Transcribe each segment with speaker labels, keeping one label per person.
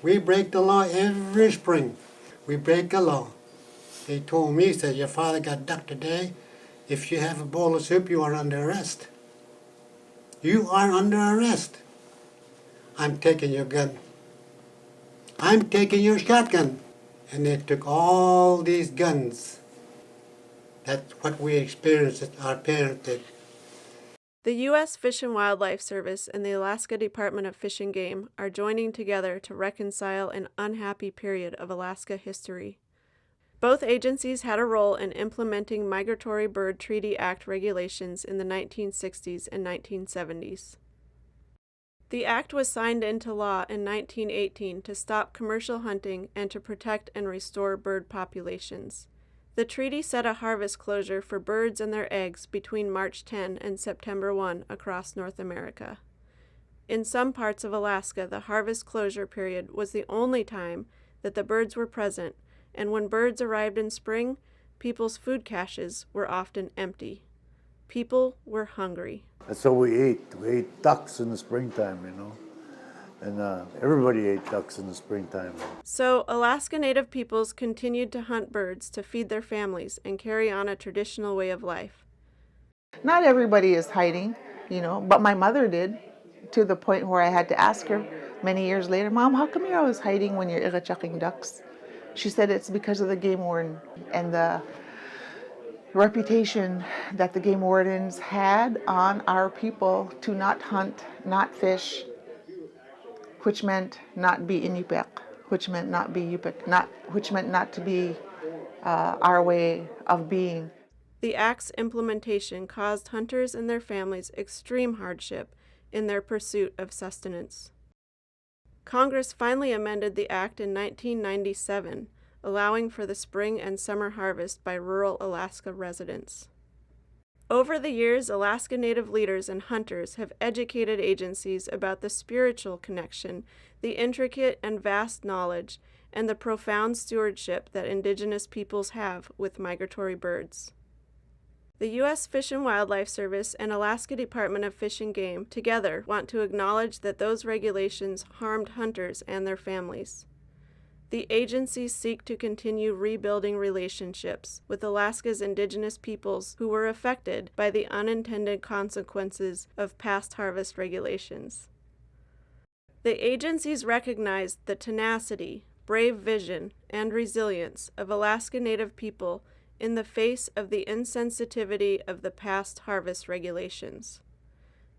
Speaker 1: We break the law every spring. We break the law. They told me, said, your father got ducked today. If you have a bowl of soup, you are under arrest. You are under arrest. I'm taking your gun. I'm taking your shotgun. And they took all these guns. That's what we experienced, our parents did.
Speaker 2: The U.S. Fish and Wildlife Service and the Alaska Department of Fish and Game are joining together to reconcile an unhappy period of Alaska history. Both agencies had a role in implementing Migratory Bird Treaty Act regulations in the 1960s and 1970s. The act was signed into law in 1918 to stop commercial hunting and to protect and restore bird populations. The treaty set a harvest closure for birds and their eggs between March 10 and September 1 across North America. In some parts of Alaska, the harvest closure period was the only time that the birds were present, and when birds arrived in spring, people's food caches were often empty. People were hungry.
Speaker 3: That's what we ate. We ate ducks in the springtime, you know. And everybody ate ducks in the springtime.
Speaker 2: So Alaska Native peoples continued to hunt birds to feed their families and carry on a traditional way of life.
Speaker 4: Not everybody is hiding, you know, but my mother did, to the point where I had to ask her many years later, Mom, how come you're always hiding when you're chucking ducks? She said it's because of the game warden and the reputation that the game wardens had on our people to not hunt, not fish, which meant not be Inupiaq, which meant not be Yupik, which meant not to be our way of being.
Speaker 2: The Act's implementation caused hunters and their families extreme hardship in their pursuit of sustenance. Congress finally amended the Act in 1997, allowing for the spring and summer harvest by rural Alaska residents. Over the years, Alaska Native leaders and hunters have educated agencies about the spiritual connection, the intricate and vast knowledge, and the profound stewardship that Indigenous peoples have with migratory birds. The U.S. Fish and Wildlife Service and Alaska Department of Fish and Game together want to acknowledge that those regulations harmed hunters and their families. The agencies seek to continue rebuilding relationships with Alaska's Indigenous peoples who were affected by the unintended consequences of past harvest regulations. The agencies recognize the tenacity, brave vision, and resilience of Alaska Native people in the face of the insensitivity of the past harvest regulations.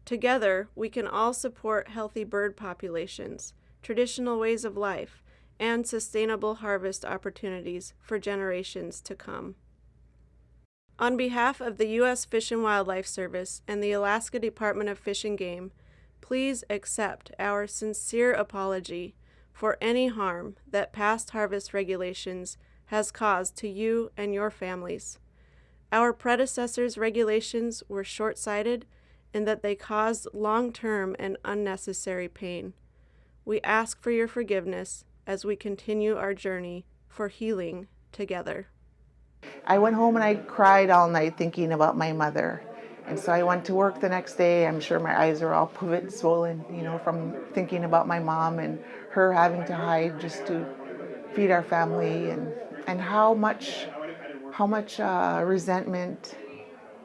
Speaker 2: Together, we can all support healthy bird populations, traditional ways of life, and sustainable harvest opportunities for generations to come. On behalf of the U.S. Fish and Wildlife Service and the Alaska Department of Fish and Game, please accept our sincere apology for any harm that past harvest regulations has caused to you and your families. Our predecessors' regulations were short-sighted in that they caused long-term and unnecessary pain. We ask for your forgiveness as we continue our journey for healing together.
Speaker 4: I went home and I cried all night thinking about my mother. And so I went to work the next day. I'm sure my eyes are all pivot swollen, you know, from thinking about my mom and her having to hide just to feed our family, and how much resentment,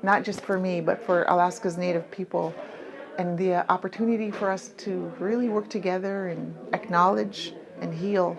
Speaker 4: not just for me, but for Alaska's Native people, and the opportunity for us to really work together and acknowledge and heal.